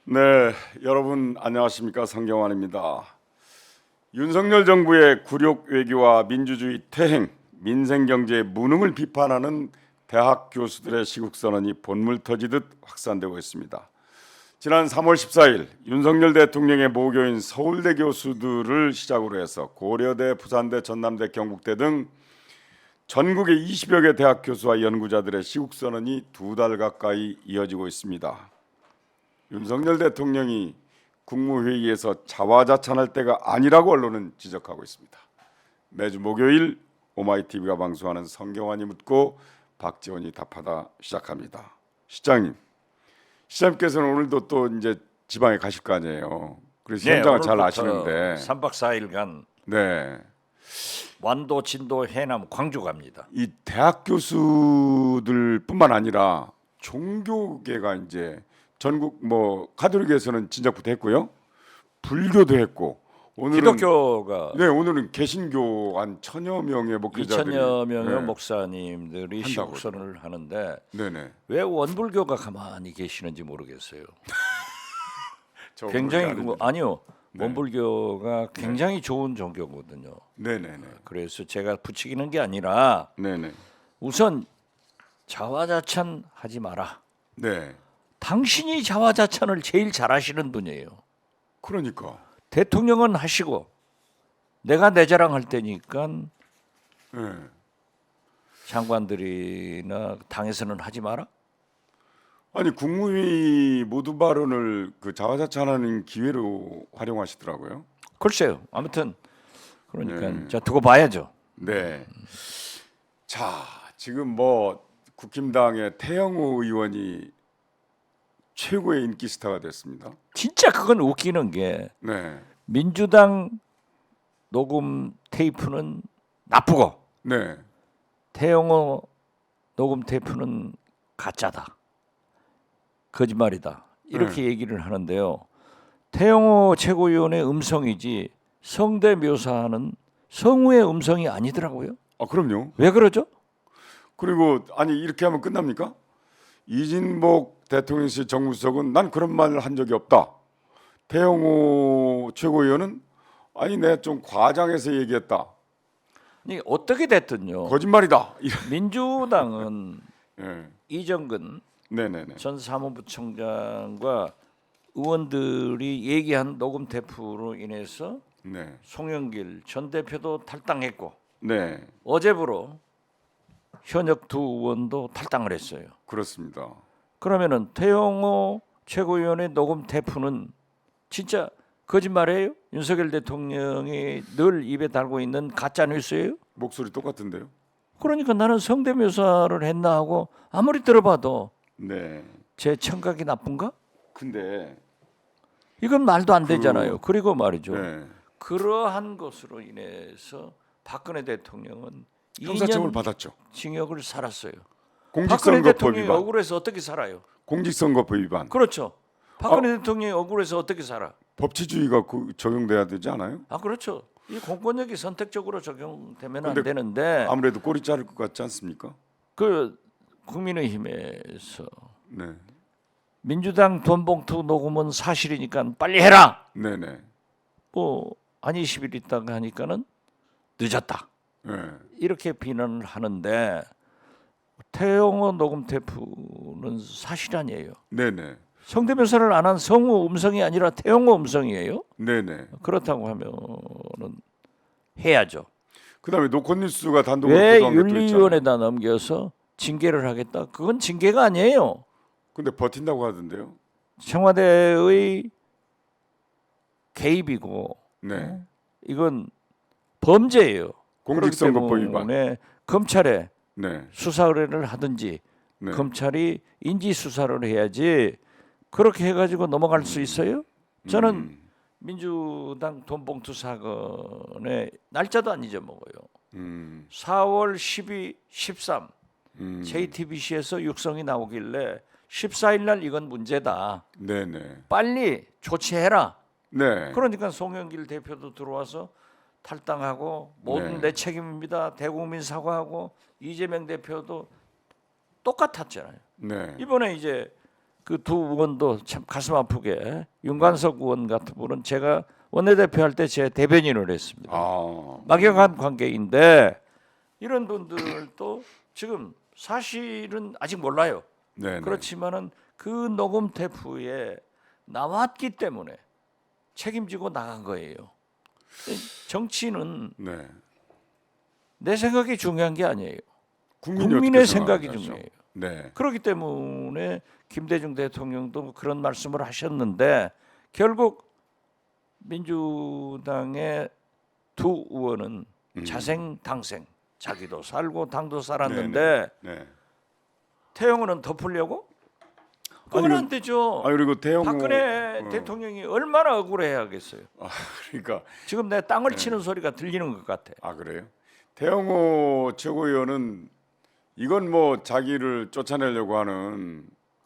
네, 여러분 안녕하십니까? 성경환입니다. 윤석열 정부의 굴욕 외교와 민주주의 퇴행, 민생경제의 무능을 비판하는 대학 교수들의 시국선언이 본물 터지듯 확산되고 있습니다. 지난 3월 14일 윤석열 대통령의 모교인 서울대 교수들을 시작으로 해서 고려대, 부산대, 전남대, 경북대 등 전국의 20여 개 대학 교수와 연구자들의 시국선언이 2달 가까이 이어지고 있습니다. 윤석열 대통령이 국무회의에서 자화자찬할 때가 아니라고 언론은 지적하고 있습니다. 매주 목요일 오마이TV가 방송하는 성경환이 묻고 박지원이 답하다 시작합니다. 시장님께서는 오늘도 또 이제 지방에 가실 거 아니에요. 그래서 현장을 잘 아시는데 3박 4일간 네, 완도, 진도, 해남, 광주 갑니다. 이 대학 교수들뿐만 아니라 종교계가 이제 전국 뭐 가톨릭에서는 진작부터 했고요, 불교도 했고 오늘은 기독교가 오늘은 개신교 한 1,000여 명의 목회자들이 2천여 명의 네, 목사님들이 한다고 시국선언을 하는데 네네. 왜 원불교가 가만히 계시는지 모르겠어요. 저 굉장히 모르게 하는데. 아니요. 네. 원불교가 굉장히 좋은 종교거든요. 네네네. 그래서 제가 부추기는 게 아니라 네네. 우선 자화자찬 하지 마라. 네. 당신이 자화자찬을 제일 잘하시는 분이에요. 그러니까. 대통령은 하시고 내가 내 자랑할 때니까 네. 장관들이나 당에서는 하지 마라. 아니 국무회의 모두 발언을 그 자화자찬하는 기회로 활용하시더라고요. 글쎄요. 아무튼 그러니까 네. 자 두고 봐야죠. 네. 자, 지금 뭐 국힘당의 태영호 의원이 최고의 인기 스타가 됐습니다. 진짜 그건 웃기는 게 네. 민주당 녹음 테이프는 나쁘고 네. 태영호 녹음 테이프는 가짜다. 거짓말이다. 이렇게 얘기를 하는데요. 태영호 최고위원의 음성이지 성대 묘사하는 성우의 음성이 아니더라고요. 아, 그럼요. 왜 그러죠? 그리고 아니 이렇게 하면 끝납니까? 이진복 대통령실 정무수석은 난 그런 말을 한 적이 없다. 태영호 최고위원은 아니 내가 좀 과장해서 얘기했다. 아니, 어떻게 됐든요. 거짓말이다. 민주당은 네. 이정근 네네네. 전 사무부총장과 의원들이 얘기한 녹음 테이프로 인해서 네. 송영길 전 대표도 탈당했고 네. 어제부로 현역 두 의원도 탈당을 했어요. 그렇습니다. 그러면은 태영호 최고위원의 녹음 테이프는 진짜 거짓말이에요? 윤석열 대통령이 늘 입에 달고 있는 가짜 뉴스예요? 목소리 똑같은데요? 그러니까 나는 성대묘사를 했나 하고 아무리 들어봐도 네. 제 청각이 나쁜가? 근데 이건 말도 안 되잖아요. 그리고 말이죠. 네. 그러한 것으로 인해서 박근혜 대통령은 형사처벌 2년 받았죠. 징역을 살았어요. 박근혜 공직선거법 대통령이 위반. 억울해서 어떻게 살아요? 공직선거법 위반. 그렇죠. 박근혜 대통령이 억울해서 어떻게 살아? 법치주의가 적용돼야 되지 않아요? 아 그렇죠. 이 공권력이 선택적으로 적용되면 안 근데 되는데 아무래도 꼬리 자를 것 같지 않습니까? 그 국민의힘에서 네. 민주당 돈봉투 녹음은 사실이니까 빨리 해라. 네네. 뭐 한 20일 있다가 하니까는 늦었다. 네. 이렇게 비난을 하는데 태영호 녹음 테이프는 사실 아니에요. 네네. 성대묘사를 안 한 성우 음성이 아니라 태영호 음성이에요. 네네. 그렇다고 하면은 해야죠. 그다음에 노컷뉴스가 단독으로 왜 보도한 것도 있잖아요. 윤리위원회에다 넘겨서 징계를 하겠다? 그건 징계가 아니에요. 근데 버틴다고 하던데요. 청와대의 개입이고 네. 이건 범죄예요. 공직선거법 그렇기 위반. 때문에 검찰에 네. 수사 의뢰를 하든지 네. 검찰이 인지 수사를 해야지 그렇게 해가지고 넘어갈 수 있어요? 저는 민주당 돈봉투 사건의 날짜도 안 잊어먹어요. 4월 12, 13 JTBC에서 육성이 나오길래 14일 날 이건 문제다. 네네. 빨리 조치해라. 네. 그러니까 송영길 대표도 들어와서 탈당하고 모든 네. 내 책임입니다. 대국민 사과하고 이재명 대표도 똑같았잖아요. 네. 이번에 이제 그 두 의원도 참 가슴 아프게 윤관석 의원 같은 분은 제가 원내대표 할 때 제 대변인을 했습니다. 막연한 관계인데 이런 분들도 지금 사실은 아직 몰라요. 네네. 그렇지만은 그 녹음 테이프에 나왔기 때문에 책임지고 나간 거예요. 정치는 네. 내 생각이 중요한 게 아니에요. 국민이 국민의 어떻게 생각이 생각하죠? 중요해요. 네. 그렇기 때문에 김대중 대통령도 그런 말씀을 하셨는데 결국 민주당의 두 의원은 자생당생 자기도 살고 당도 살았는데 네. 태영호는 덮으려고? 그건 아니, 안 되죠. 그리고 태영호 박근혜 대통령이 얼마나 억울해야겠어요. 그러니까 지금 내 땅을 치는 소리가 들리는 것 같아. 그래요? 태영호 최고위원은 이건 뭐 자기를 쫓아내려고 하는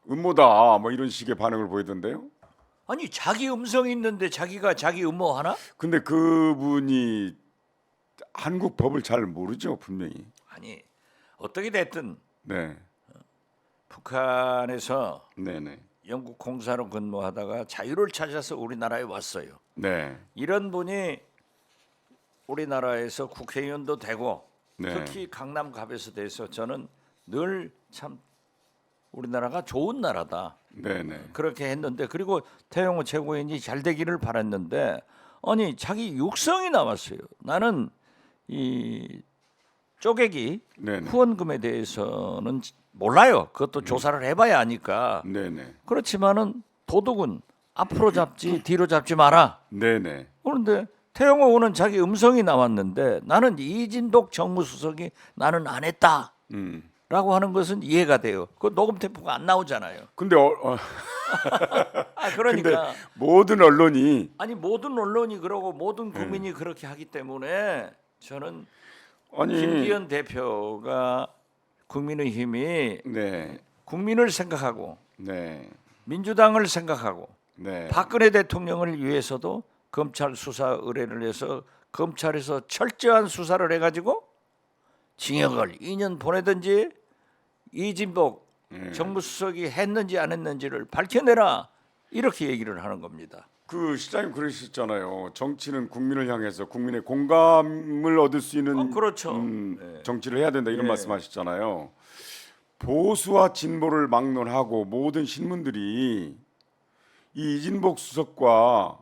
음모다 뭐 이런 식의 반응을 보이던데요. 아니 자기 음성이 있는데 자기가 자기 음모하나? 근데 그분이 한국 법을 잘 모르죠 분명히. 아니 어떻게 됐든 네. 북한에서 네네. 영국 공사로 근무하다가 자유를 찾아서 우리나라에 왔어요. 네. 이런 분이 우리나라에서 국회의원도 되고 네. 특히 강남 갑에서 돼서 저는 늘 참 우리나라가 좋은 나라다 네네. 그렇게 했는데 그리고 태영호 최고위원이 잘 되기를 바랐는데 아니 자기 육성이 나왔어요. 나는 이 쪼개기 네네. 후원금에 대해서는 몰라요. 그것도 조사를 해봐야 아니까. 네네. 그렇지만은 도둑은 앞으로 잡지 뒤로 잡지 마라. 네네. 그런데 태영호 의원은 자기 음성이 나왔는데 나는 이진복 정무수석이 나는 안 했다. 라고 하는 것은 이해가 돼요. 그 녹음 테이프가 안 나오잖아요. 근데 그러니까 모든 언론이 아니 모든 언론이 그러고 모든 국민이 그렇게 하기 때문에 저는 김기현 대표가 국민의힘이 네. 국민을 생각하고 네. 민주당을 생각하고 네. 박근혜 대통령을 위해서도 검찰 수사 의뢰를 해서 검찰에서 철저한 수사를 해가지고 징역을 2년 보내든지 이진복 정무수석이 했는지 안 했는지를 밝혀내라 이렇게 얘기를 하는 겁니다. 그 시장님 그러셨잖아요. 정치는 국민을 향해서 국민의 공감을 얻을 수 있는 그렇죠. 정치를 해야 된다 이런 네. 말씀하셨잖아요. 보수와 진보를 막론하고 모든 신문들이 이 이진복 수석과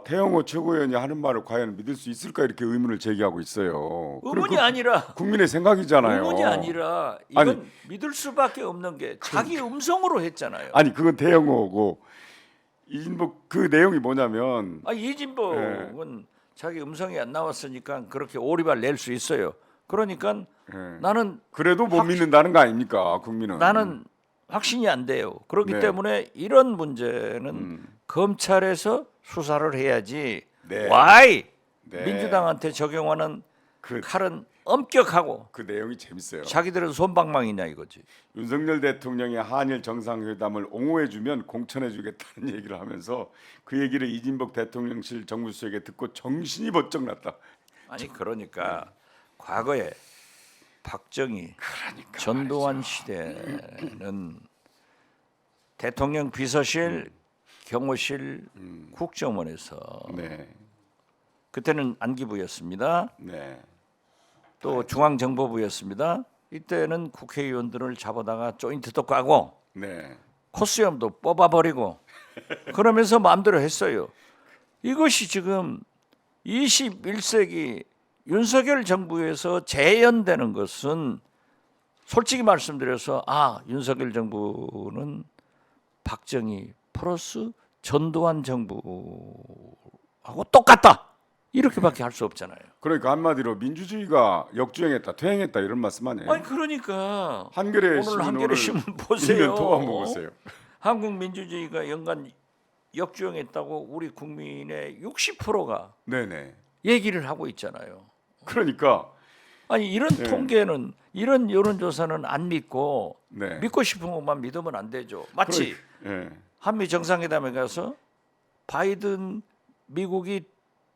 태영호 최고위원이 하는 말을 과연 믿을 수 있을까 이렇게 의문을 제기하고 있어요. 의문이 아니라 국민의 생각이잖아요. 의문이 아니라 이건 아니, 믿을 수밖에 없는 게 자기 음성으로 했잖아요. 아니 그건 태영호고 이진복 그 내용이 뭐냐면 이진복은 자기 음성이 안 나왔으니까 그렇게 오리발 낼 수 있어요. 그러니까 나는 그래도 못 믿는다는 거 아닙니까 국민은? 나는 확신이 안 돼요. 그렇기 네. 때문에 이런 문제는 검찰에서 수사를 해야지. 네. Why 네. 민주당한테 적용하는 그- 칼은 엄격하고 그 내용이 재밌어요. 자기들은 손방망이냐 이거지. 윤석열 대통령이 한일 정상회담을 옹호해주면 공천해주겠다는 얘기를 하면서 그 얘기를 이진복 대통령실 정무수석에게 듣고 정신이 번쩍 났다. 아니 그러니까 과거에 박정희, 전두환 시대는 대통령 비서실, 경호실, 국정원에서 네, 그때는 안기부였습니다. 네, 또 중앙정보부였습니다. 이때는 국회의원들을 잡아다가 조인트도 까고 네, 코수염도 뽑아버리고 그러면서 마음대로 했어요. 이것이 지금 21세기 윤석열 정부에서 재현되는 것은 솔직히 말씀드려서 윤석열 정부는 박정희 플러스 전두환 정부하고 똑같다 이렇게밖에 할 수 없잖아요. 그러니까 한마디로 민주주의가 역주행했다, 퇴행했다 이런 말씀 아니에요? 아니 그러니까 한겨레 오늘 한겨레 신문 보세요. 일면 토막 먹었어요. 한국 민주주의가 연간 역주행했다고 우리 국민의 60%가 네네. 얘기를 하고 있잖아요. 그러니까 아니 이런 통계는 이런 여론조사는 안 믿고 네. 믿고 싶은 것만 믿으면 안 되죠. 마치 예. 한미 정상회담에 가서 바이든 미국이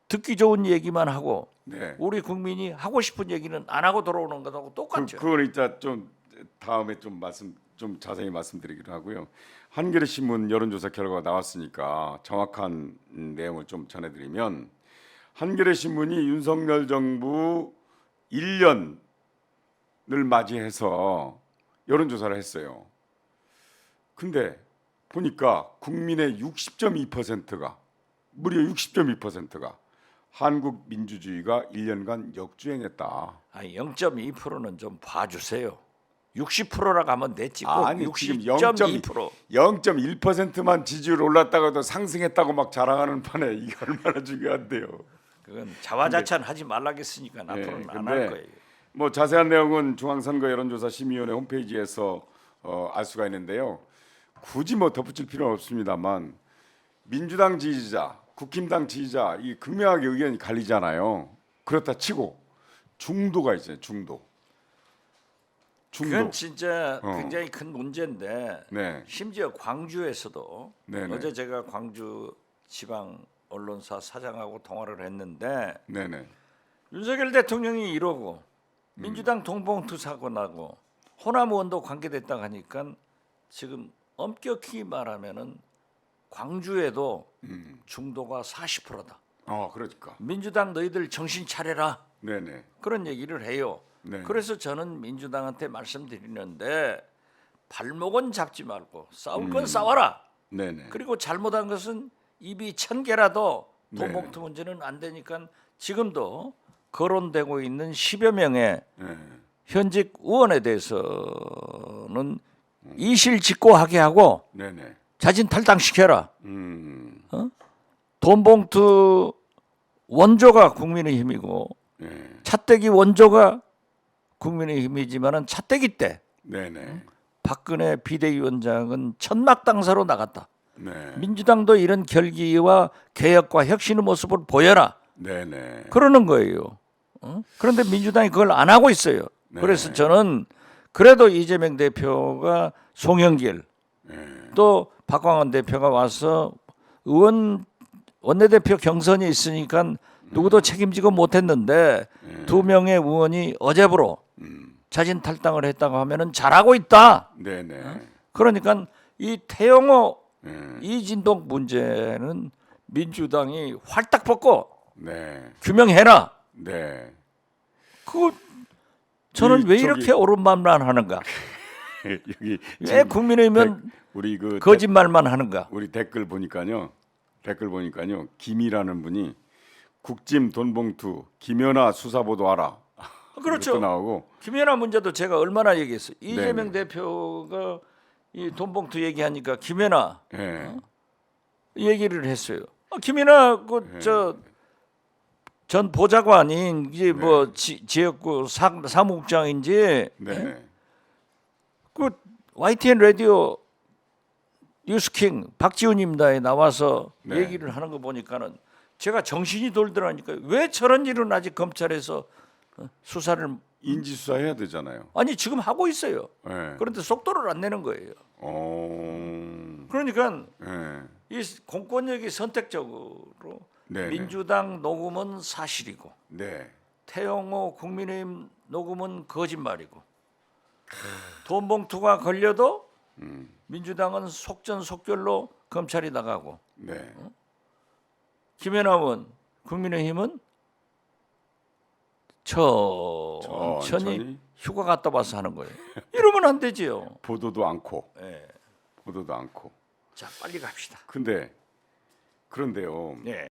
듣기 좋은 얘기만 하고 네. 우리 국민이 하고 싶은 얘기는 안 하고 돌아오는 것하고 똑같죠. 그건 이제 좀 다음에 좀 말씀 좀 자세히 말씀드리기로 하고요. 한겨레 신문 여론조사 결과가 나왔으니까 정확한 내용을 좀 전해드리면 한겨레 신문이 윤석열 정부 1년을 맞이해서 여론조사를 했어요. 근데 보니까 국민의 60.2%가 무려 60.2%가 한국 민주주의가 1년간 역주행했다. 아니 0.2%는 좀 봐주세요. 60%라고 하면 됐지. 아니 지금 60.2%. 0.1%만 지지율 올랐다가도 상승했다고 막 자랑하는 판에 이게 얼마나 중요한데요. 그건 자화자찬하지 말라겠으니까 앞으로는 안 할 거예요. 뭐 자세한 내용은 중앙선거 여론조사 심의위원회 홈페이지에서 알 수가 있는데요. 굳이 뭐 덧붙일 필요는 없습니다만 민주당 지지자, 국힘당 지지자 이 극명하게 의견이 갈리잖아요. 그렇다 치고 중도가 있어요. 중도. 그건 진짜 굉장히 큰 문제인데 네. 심지어 광주에서도 네네. 어제 제가 광주 지방 언론사 사장하고 통화를 했는데 네네. 윤석열 대통령이 이러고 민주당 동봉투 사고 나고 호남 의원도 관계됐다 하니까 지금 엄격히 말하면은 광주에도 중도가 40%다. 그러니까. 민주당 너희들 정신 차려라. 네네. 그런 얘기를 해요. 네. 그래서 저는 민주당한테 말씀드리는데 발목은 잡지 말고 싸울 건 싸워라. 네네. 그리고 잘못한 것은 입이 1000개라도 네. 돈봉투 문제는 안 되니까 지금도 거론되고 있는 10여 명의 네. 현직 의원에 대해서는 이실직고하게 하고 네네. 자진 탈당시켜라. 음. 돈봉투 원조가 국민의힘이고 네. 차떼기 원조가 국민의힘이지만은 차떼기 때 네네. 박근혜 비대위원장은 천막당사로 나갔다. 네. 민주당도 이런 결기와 개혁과 혁신의 모습을 보여라. 네네. 그러는 거예요. 그런데 민주당이 그걸 안 하고 있어요. 네. 그래서 저는 그래도 이재명 대표가 송영길 또 박광원 대표가 와서 원내대표 경선이 있으니까 누구도 책임지고 못했는데 두 명의 의원이 어제부로 자진 탈당을 했다고 하면은 잘하고 있다. 네네. 그러니까 이 태영호 이진동 문제는 민주당이 활딱 벗고 네. 규명해라. 네. 그거 저는 왜 저기- 이렇게 옳은말만 하는가? 여기 왜 지금 국민의힘은 우리 그 거짓말만 하는가? 우리 댓글 보니까요. 김이라는 분이 국짐 돈봉투 김연아 수사보도하라. 그렇죠. 이것도 나오고. 김연아 문제도 제가 얼마나 얘기했어요. 이재명 네네. 대표가 이 돈봉투 얘기하니까 김연아 예. 얘기를 했어요. 김연아 그 전 보좌관인 이제 뭐 지역구 사무국장인지 네. 그 YTN 라디오 뉴스킹 박지훈입니다에 나와서 네. 얘기를 하는 거 보니까는 제가 정신이 돌더라니까 왜 저런 일은 아직 검찰에서 수사를 인지 수사해야 되잖아요. 아니 지금 하고 있어요. 예. 그런데 속도를 안 내는 거예요. 그러니까 예. 이 공권력이 선택적으로 네네. 민주당 녹음은 사실이고 네. 태영호 국민의힘 녹음은 거짓말이고 돈봉투가 걸려도 민주당은 속전속결로 검찰이 나가고 네. 김연아 의원 국민의힘은 천천히 천천히? 휴가 갔다 와서 하는 거예요. 이러면 안 되지요. 보도도 않고. 예. 보도도 않고. 자 빨리 갑시다. 그런데요. 예.